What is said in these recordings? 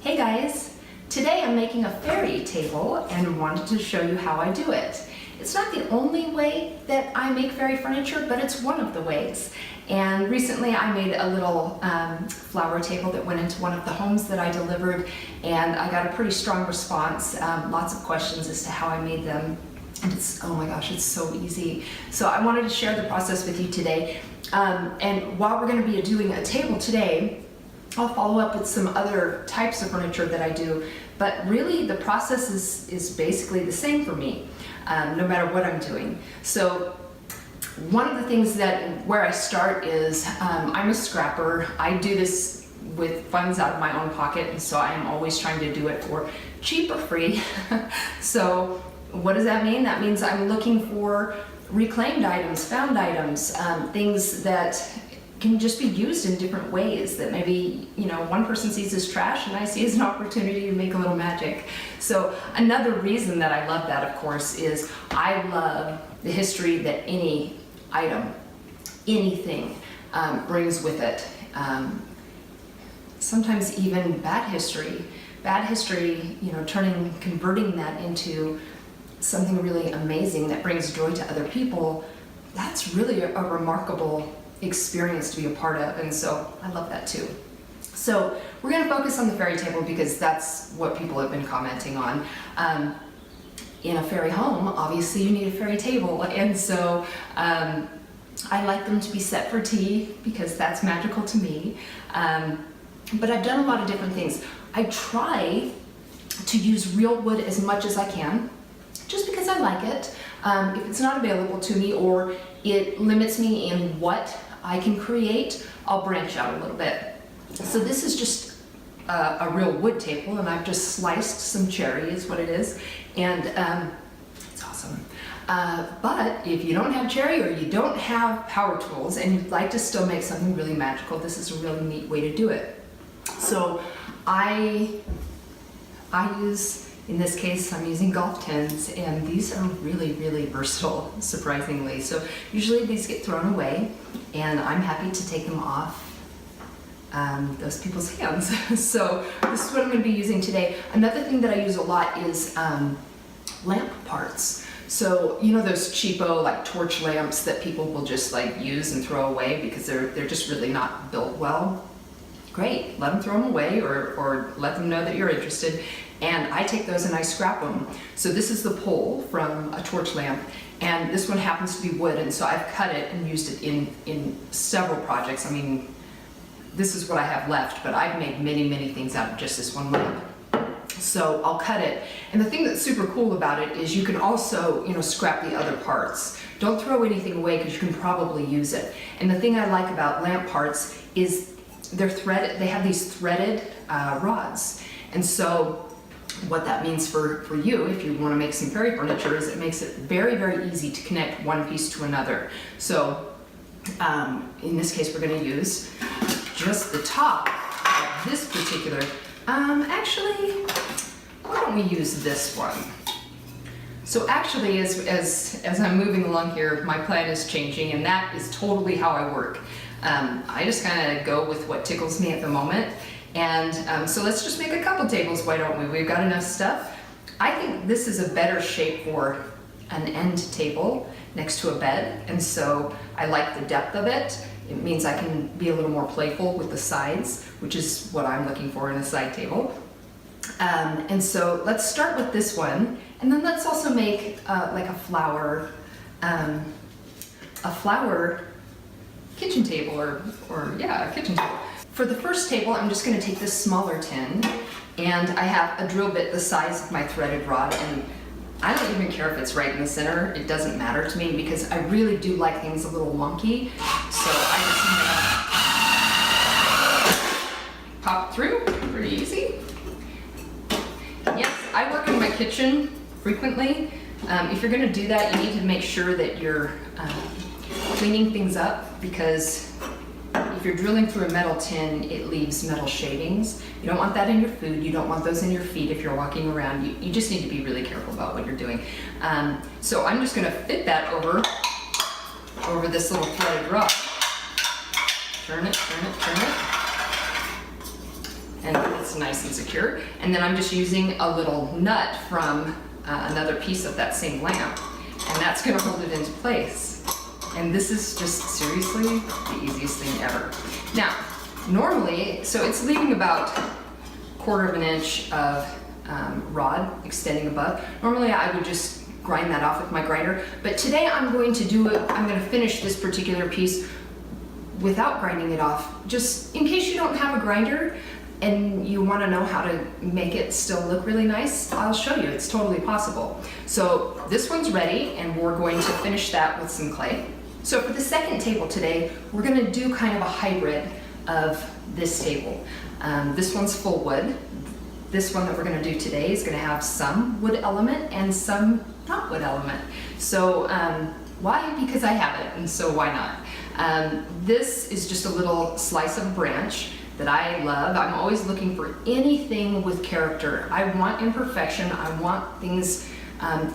Hey guys! Today I'm making a fairy table and wanted to show you how I do it. It's not the only way that I make fairy furniture, but it's one of the ways. And recently I made a little flower table that went into one of the homes that I delivered, and I got a pretty strong response, lots of questions as to how I made them. And it's, oh my gosh, it's so easy. So I wanted to share the process with you today. And while we're going to be doing a table today, I'll follow up with some other types of furniture that I do, but really the process is basically the same for me, no matter what I'm doing. So one of the things where I start is, I'm a scrapper. I do this with funds out of my own pocket, and so I'm always trying to do it for cheap or free. So what does that mean? That means I'm looking for reclaimed items, found items, things that can just be used in different ways that maybe, one person sees as trash and I see as an opportunity to make a little magic. So another reason that I love that, of course, is I love the history that any item, anything brings with it. Sometimes even bad history, converting that into something really amazing that brings joy to other people, that's really a remarkable experience to be a part of, and so I love that too. So we're going to focus on the fairy table because that's what people have been commenting on. In a fairy home, obviously you need a fairy table, and so I like them to be set for tea because that's magical to me. But I've done a lot of different things. I try to use real wood as much as I can, just because I like it. If it's not available to me or it limits me in what I can create, I'll branch out a little bit. So this is just a real wood table, and I've just sliced some cherry is what it is, and it's awesome. But if you don't have cherry or you don't have power tools and you'd like to still make something really magical, this is a really neat way to do it. So I use, in this case, I'm using golf tins, and these are really, really versatile, surprisingly. So usually these get thrown away, and I'm happy to take them off those people's hands. So this is what I'm going to be using today. Another thing that I use a lot is lamp parts. So those cheapo like torch lamps that people will just like use and throw away because they're just really not built well. Great, let them throw them away or let them know that you're interested. And I take those and I scrap them. So this is the pole from a torch lamp, and this one happens to be wood, and so I've cut it and used it in several projects. I mean, this is what I have left, but I've made many, many things out of just this one lamp. So I'll cut it. And the thing that's super cool about it is you can also, scrap the other parts. Don't throw anything away because you can probably use it. And the thing I like about lamp parts is they're threaded. They have these threaded rods. And so what that means for you, if you want to make some fairy furniture, is it makes it very, very easy to connect one piece to another. So in this case, we're going to use just the top of this particular. Actually, why don't we use this one? So actually, as I'm moving along here, my plan is changing, and that is totally how I work. I just kind of go with what tickles me at the moment. And so let's just make a couple tables, why don't we? We've got enough stuff. I think this is a better shape for an end table next to a bed, and so I like the depth of it. It means I can be a little more playful with the sides, which is what I'm looking for in a side table. And so let's start with this one, and then let's also make like a flower kitchen table, or a kitchen table. For the first table, I'm just going to take this smaller tin, and I have a drill bit the size of my threaded rod, and I don't even care if it's right in the center. It doesn't matter to me because I really do like things a little wonky. So I just pop through pretty easy. Yes, I work in my kitchen frequently. If you're going to do that, you need to make sure that you're cleaning things up, because if you're drilling through a metal tin, it leaves metal shavings. You don't want that in your food. You don't want those in your feet if you're walking around. You just need to be really careful about what you're doing. So I'm just going to fit that over this little threaded rod. Turn it, turn it, turn it. and it's nice and secure. And then I'm just using a little nut from another piece of that same lamp, and that's gonna hold it into place. And this is just seriously the easiest thing ever. Now, normally, so it's leaving about 1/4 of an inch of rod extending above. Normally I would just grind that off with my grinder, but today I'm going to do it, I'm gonna finish this particular piece without grinding it off, just in case you don't have a grinder and you wanna know how to make it still look really nice. I'll show you, it's totally possible. So this one's ready, and we're going to finish that with some clay. So for the second table today, we're gonna do kind of a hybrid of this table. This one's full wood. This one that we're gonna do today is gonna have some wood element and some not wood element. So why? Because I have it, and so why not? This is just a little slice of branch that I love. I'm always looking for anything with character. I want imperfection. I want things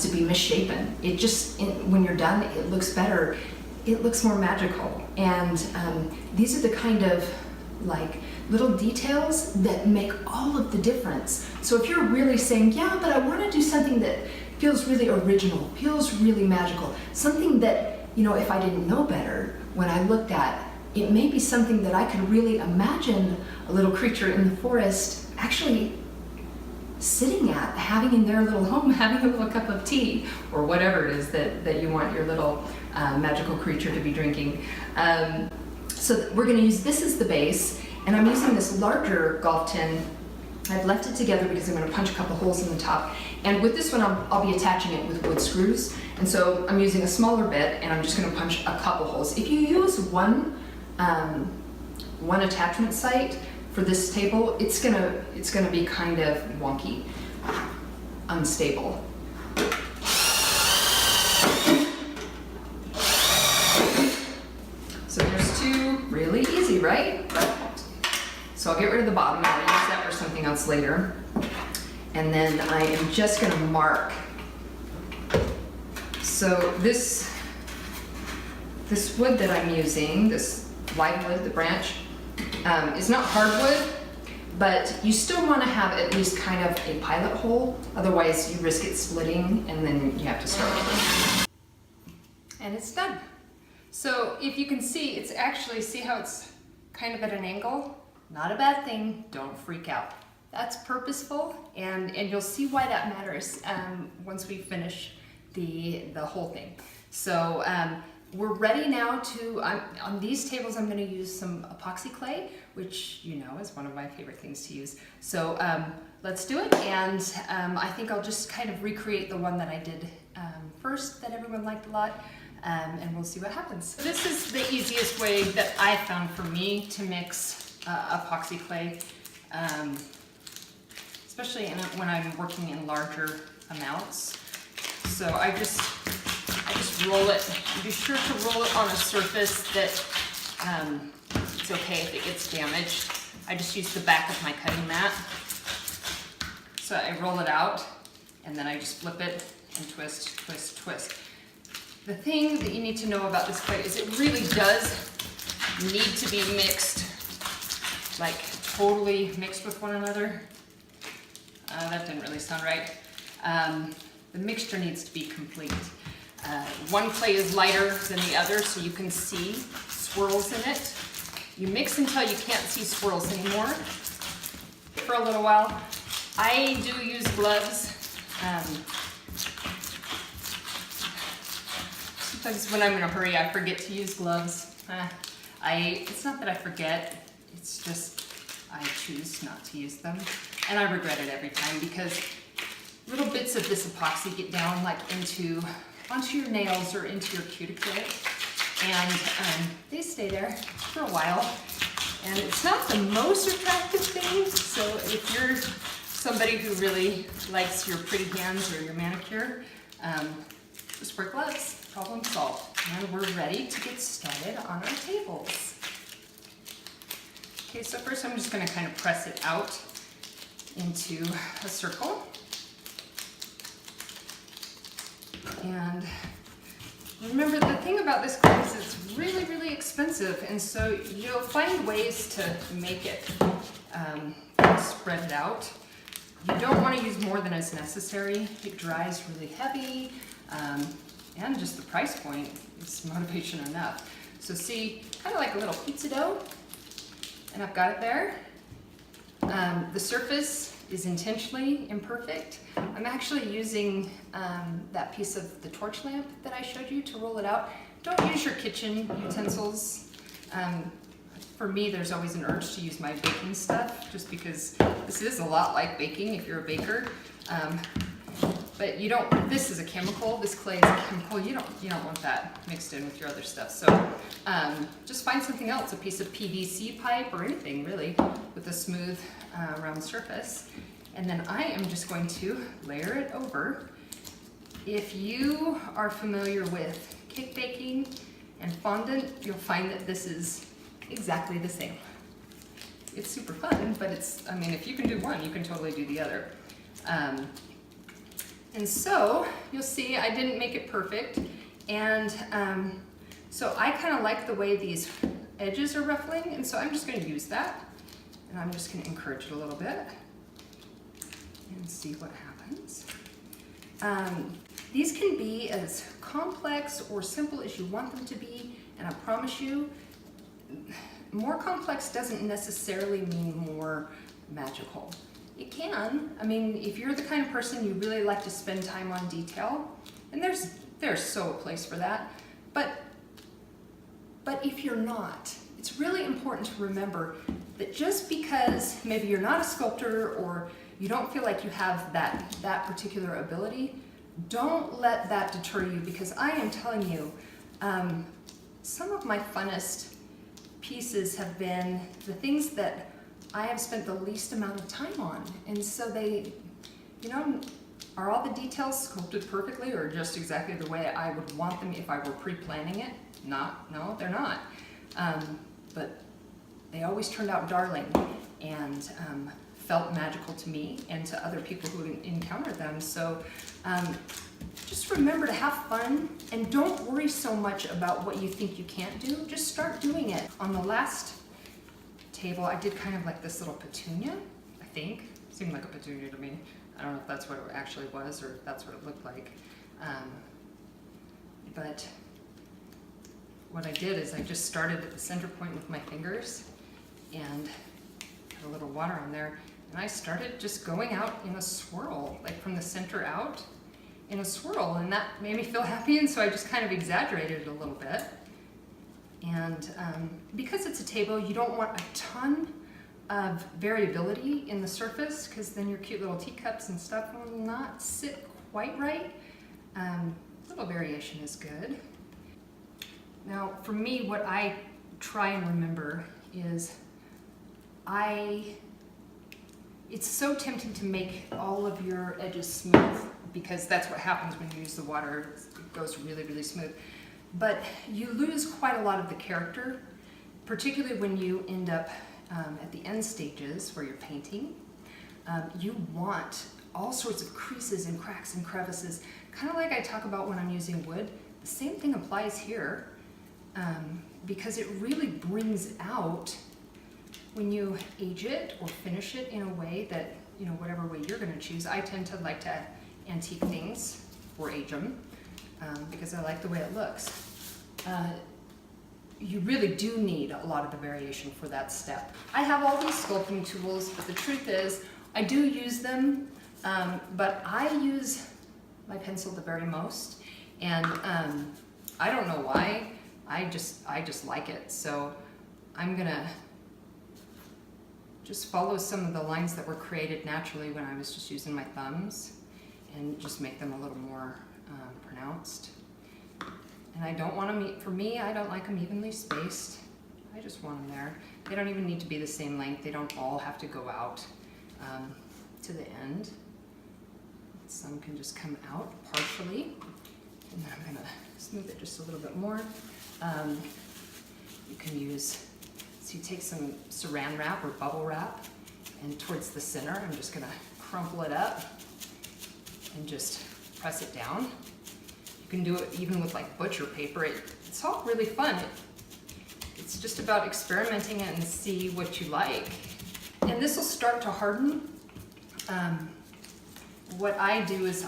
to be misshapen. It just, when you're done, it looks better. It looks more magical. And these are the kind of like little details that make all of the difference. So if you're really saying, yeah, but I want to do something that feels really original, feels really magical, something that, you know, if I didn't know better, when I looked at, it may be something that I could really imagine a little creature in the forest actually sitting at, having in their little home, having a little cup of tea, or whatever it is that you want your little magical creature to be drinking. So we're going to use this as the base, and I'm using this larger golf tin. I've left it together because I'm going to punch a couple holes in the top. And with this one, I'll be attaching it with wood screws. And so I'm using a smaller bit, and I'm just going to punch a couple holes. If you use one attachment site for this table, it's gonna be kind of wonky, unstable. So there's two, really easy, right? So I'll get rid of the bottom, I'll use that for something else later. And then I am just gonna mark. So this wood that I'm using, this live wood, the branch, is not hardwood, but you still want to have at least kind of a pilot hole, otherwise you risk it splitting and then you have to start over. And it's done. So if you can see, it's actually, see how it's kind of at an angle? Not a bad thing, don't freak out. That's purposeful, and you'll see why that matters once we finish the whole thing. So we're ready now to, on these tables I'm going to use some epoxy clay, which you know is one of my favorite things to use. So let's do it, and I think I'll just kind of recreate the one that I did first that everyone liked a lot, and we'll see what happens. This is the easiest way that I found for me to mix epoxy clay, especially when I'm working in larger amounts. So I just roll it. Be sure to roll it on a surface that it's okay if it gets damaged. I just use the back of my cutting mat. So I roll it out, and then I just flip it and twist, twist, twist. The thing that you need to know about this clay is it really does need to be mixed, like totally mixed with one another. That didn't really sound right. The mixture needs to be complete. One clay is lighter than the other, so you can see swirls in it. You mix until you can't see swirls anymore for a little while. I do use gloves. Sometimes when I'm in a hurry, I forget to use gloves. It's not that I forget, it's just I choose not to use them. And I regret it every time because little bits of this epoxy get down like onto your nails or into your cuticle, and they stay there for a while. And it's not the most attractive thing, so if you're somebody who really likes your pretty hands or your manicure, just wear gloves, problem solved. And we're ready to get started on our tables. Okay, so first I'm just going to kind of press it out into a circle. And Remember, the thing about this clay is it's really, really expensive, and so you'll find ways to make it spread it out. You don't want to use more than is necessary. It dries really heavy, and just the price point is motivation enough. So see, kind of like a little pizza dough, and I've got it there. The surface is intentionally imperfect. I'm actually using that piece of the torch lamp that I showed you to roll it out. Don't use your kitchen utensils. For me, there's always an urge to use my baking stuff, just because this is a lot like baking if you're a baker. But you don't, this is a chemical, this clay is a chemical, you don't want that mixed in with your other stuff. So just find something else, a piece of PVC pipe or anything really with a smooth round surface. And then I am just going to layer it over. If you are familiar with cake baking and fondant, you'll find that this is exactly the same. It's super fun, but it's, I mean, if you can do one, you can totally do the other. And so you'll see I didn't make it perfect, and so I kind of like the way these edges are ruffling, and so I'm just going to use that, and I'm just going to encourage it a little bit and see what happens. These can be as complex or simple as you want them to be, and I promise you, more complex doesn't necessarily mean more magical. It can. I mean, if you're the kind of person you really like to spend time on detail, and there's so a place for that, but if you're not, it's really important to remember that just because maybe you're not a sculptor or you don't feel like you have that particular ability, don't let that deter you, because I am telling you, some of my funnest pieces have been the things that I have spent the least amount of time on. And so they, are all the details sculpted perfectly or just exactly the way I would want them if I were pre-planning it? No, they're not. But they always turned out darling and felt magical to me and to other people who encountered them. So just remember to have fun and don't worry so much about what you think you can't do. Just start doing it. On the last table, I did kind of like this little petunia, I think. It seemed like a petunia to me. I don't know if that's what it actually was or if that's what it looked like. But what I did is I just started at the center point with my fingers and put a little water on there. And I started just going out in a swirl, like from the center out in a swirl. And that made me feel happy, and so I just kind of exaggerated it a little bit. And because it's a table, you don't want a ton of variability in the surface, because then your cute little teacups and stuff will not sit quite right. A little variation is good. Now, for me, what I try and remember is it's so tempting to make all of your edges smooth, because that's what happens when you use the water. It goes really, really smooth. But you lose quite a lot of the character, particularly when you end up at the end stages where you're painting. You want all sorts of creases and cracks and crevices, kind of like I talk about when I'm using wood. The same thing applies here, because it really brings out, when you age it or finish it in a way that, whatever way you're going to choose. I tend to like to antique things or age them, because I like the way it looks. You really do need a lot of the variation for that step. I have all these sculpting tools, but the truth is I do use them, but I use my pencil the very most, and I don't know why. I just like it. So I'm gonna just follow some of the lines that were created naturally when I was just using my thumbs and just make them a little more pronounced. And I don't want them, for me, I don't like them evenly spaced. I just want them there. They don't even need to be the same length. They don't all have to go out to the end. Some can just come out partially. And then I'm gonna smooth it just a little bit more. You can use, so you take some saran wrap or bubble wrap, and towards the center, I'm just gonna crumple it up and just press it down. You can do it even with like butcher paper. It's all really fun. It's just about experimenting it and see what you like. And this will start to harden. What I do is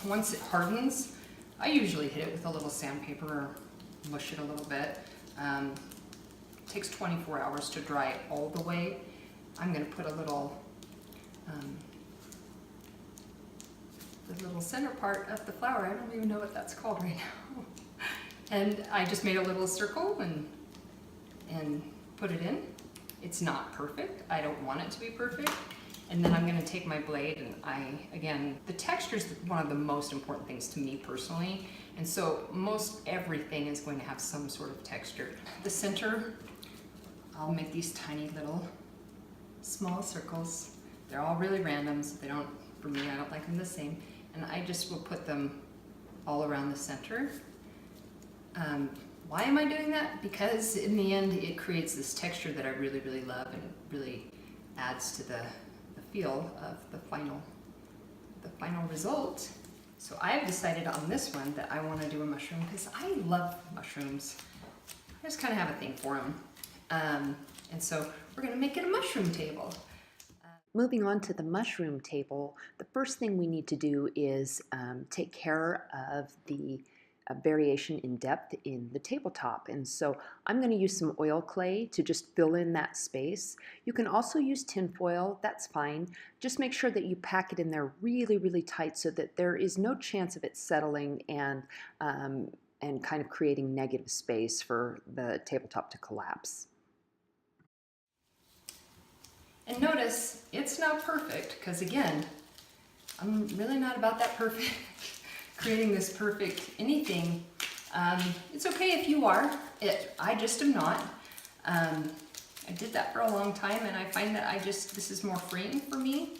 once it hardens, I usually hit it with a little sandpaper or mush it a little bit. It takes 24 hours to dry it all the way. I'm gonna put a little, the little center part of the flower, I don't even know what that's called right now. And I just made a little circle and put it in. It's not perfect. I don't want it to be perfect. And then I'm gonna take my blade and again, the texture is one of the most important things to me personally. And so most everything is going to have some sort of texture. The center, I'll make these tiny little small circles. They're all really random, so for me, I don't like them the same. And I just will put them all around the center. Why am I doing that? Because in the end, it creates this texture that I really, really love, and it really adds to the feel of the final result. So I've decided on this one that I want to do a mushroom because I love mushrooms. I just kind of have a thing for them. And so we're going to make it a mushroom table. Moving on to the mushroom table, the first thing we need to do is take care of the variation in depth in the tabletop. And so I'm going to use some oil clay to just fill in that space. You can also use tin foil, that's fine. Just make sure that you pack it in there really, really tight so that there is no chance of it settling and kind of creating negative space for the tabletop to collapse. And notice, it's not perfect, because again, I'm really not about that perfect, creating this perfect anything. It's okay if you are. I just am not. I did that for a long time, and I find that this is more freeing for me.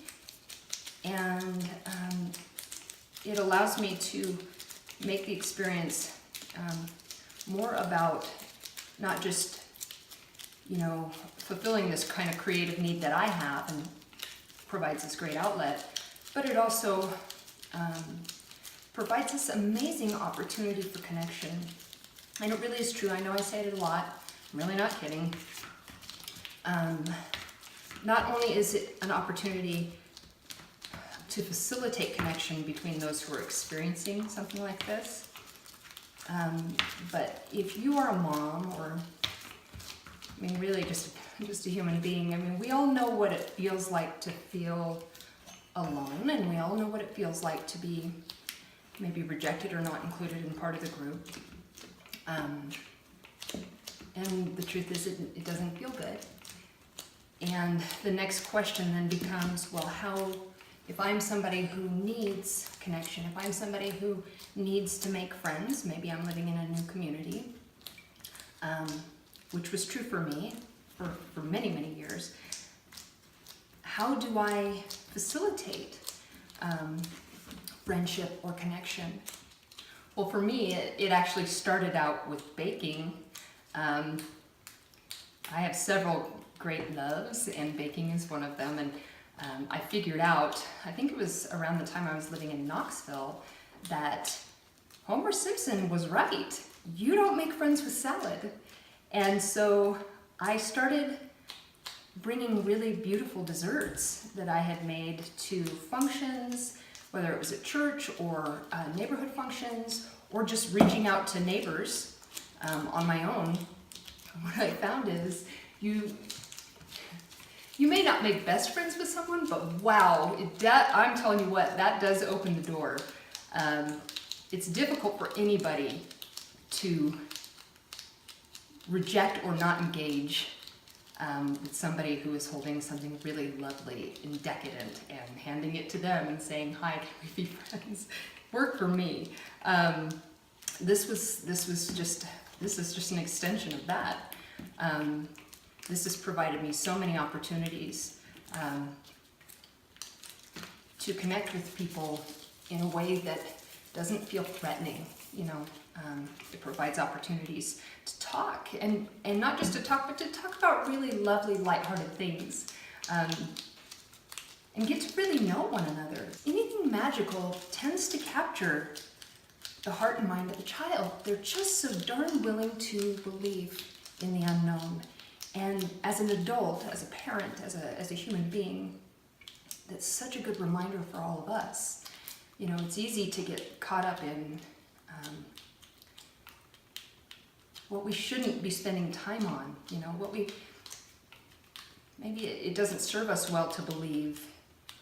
And it allows me to make the experience more about not just, fulfilling this kind of creative need that I have and provides this great outlet, but it also provides this amazing opportunity for connection. And it really is true. I know I say it a lot. I'm really not kidding. Not only is it an opportunity to facilitate connection between those who are experiencing something like this, but if you are a mom or, really just a human being, we all know what it feels like to feel alone, and we all know what it feels like to be maybe rejected or not included in part of the group. And the truth is, it doesn't feel good. And the next question then becomes, well, if I'm somebody who needs connection, if I'm somebody who needs to make friends, maybe I'm living in a new community, which was true for me for many, many years, how do I facilitate friendship or connection? Well, for me, it actually started out with baking. I have several great loves, and baking is one of them. And I figured out, I think it was around the time I was living in Knoxville, that Homer Simpson was right. You don't make friends with salad. And so I started bringing really beautiful desserts that I had made to functions, whether it was at church or neighborhood functions, or just reaching out to neighbors on my own. What I found is you may not make best friends with someone, but wow, I'm telling you what, that does open the door. It's difficult for anybody to reject or not engage with somebody who is holding something really lovely and decadent and handing it to them and saying, "Hi, can we be friends?" Worked for me. This is just an extension of that. This has provided me so many opportunities to connect with people in a way that doesn't feel threatening. It provides opportunities to talk, and not just to talk, but to talk about really lovely, lighthearted things, and get to really know one another. Anything magical tends to capture the heart and mind of a child. They're just so darn willing to believe in the unknown. And as an adult, as a parent, as a human being, that's such a good reminder for all of us. You know, it's easy to get caught up in what we shouldn't be spending time on, you know, maybe it doesn't serve us well to believe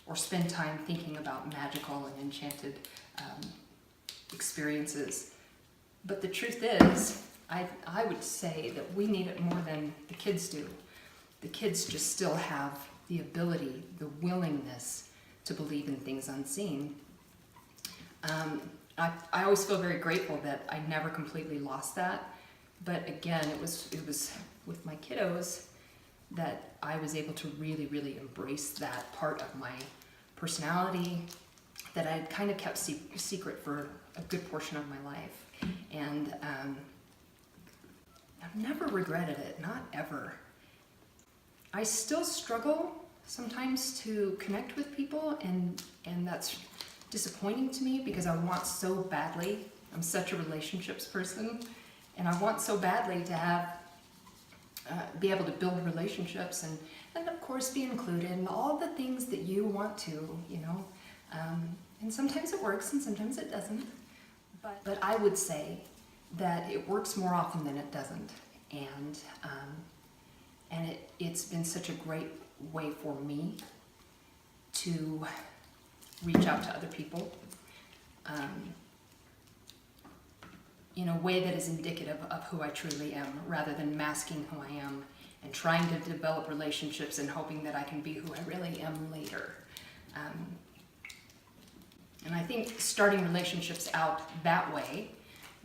or spend time thinking about magical and enchanted experiences. But the truth is, I would say that we need it more than the kids do. The kids just still have the ability, the willingness to believe in things unseen. I always feel very grateful that I never completely lost that. But again, it was with my kiddos that I was able to really, really embrace that part of my personality that I had kind of kept secret for a good portion of my life. And I've never regretted it, not ever. I still struggle sometimes to connect with people, and that's disappointing to me because I want so badly. I'm such a relationships person, and I want so badly to have be able to build relationships and of course be included in all the things that you want to, you know. And sometimes it works and sometimes it doesn't. But I would say that it works more often than it doesn't. And it's been such a great way for me to reach out to other people in a way that is indicative of who I truly am, rather than masking who I am and trying to develop relationships and hoping that I can be who I really am later. And I think starting relationships out that way,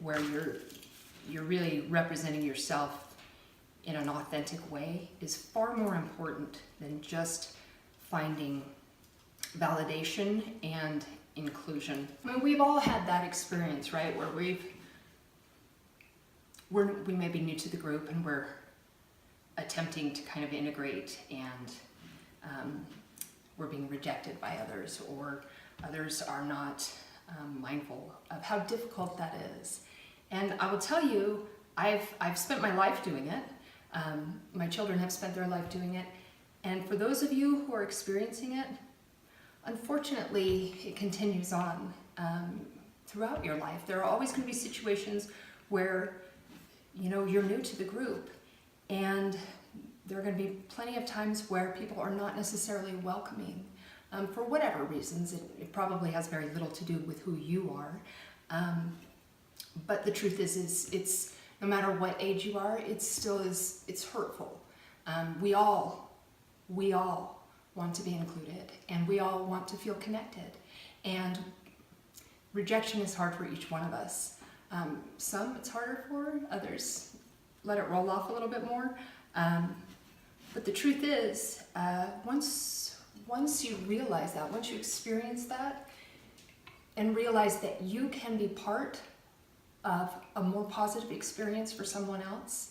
where you're really representing yourself in an authentic way, is far more important than just finding validation and inclusion. I mean, we've all had that experience, right, where we may be new to the group and we're attempting to kind of integrate, and we're being rejected by others, or others are not mindful of how difficult that is. And I will tell you, I've spent my life doing it. My children have spent their life doing it. And for those of you who are experiencing it, unfortunately, it continues on throughout your life. There are always going to be situations where, you know, you're new to the group, and there are going to be plenty of times where people are not necessarily welcoming. For whatever reasons, it probably has very little to do with who you are. But the truth is it's no matter what age you are, it's hurtful. We all want to be included, and we all want to feel connected. And rejection is hard for each one of us. Some it's harder for, others let it roll off a little bit more. But the truth is, once you realize that, once you experience that, and realize that you can be part of a more positive experience for someone else,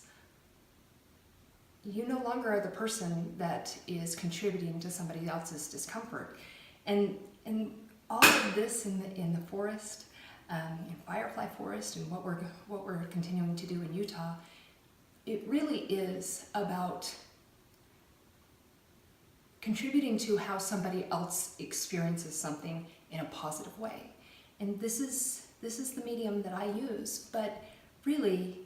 you no longer are the person that is contributing to somebody else's discomfort. And all of this in the forest, in Firefly Forest, and what we're continuing to do in Utah, it really is about contributing to how somebody else experiences something in a positive way. And this is the medium that I use, but really,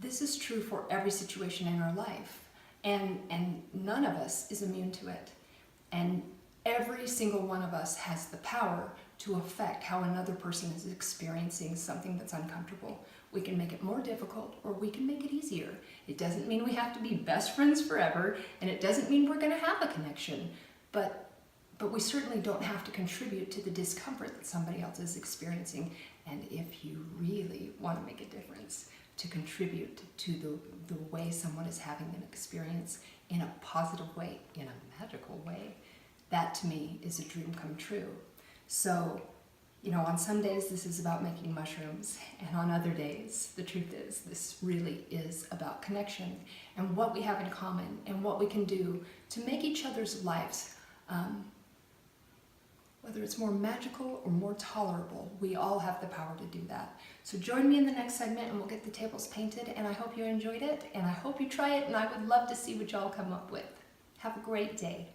this is true for every situation in our life, and none of us is immune to it. And every single one of us has the power to affect how another person is experiencing something that's uncomfortable. We can make it more difficult, or we can make it easier. It doesn't mean we have to be best friends forever, and it doesn't mean we're going to have a connection, but we certainly don't have to contribute to the discomfort that somebody else is experiencing. And if you really want to make a difference, to contribute to the way someone is having an experience in a positive way, in a magical way, that to me is a dream come true. So, you know, on some days this is about making mushrooms, and on other days, the truth is, this really is about connection and what we have in common and what we can do to make each other's lives Whether it's more magical or more tolerable, we all have the power to do that. So join me in the next segment and we'll get the tables painted, and I hope you enjoyed it, and I hope you try it, and I would love to see what y'all come up with. Have a great day.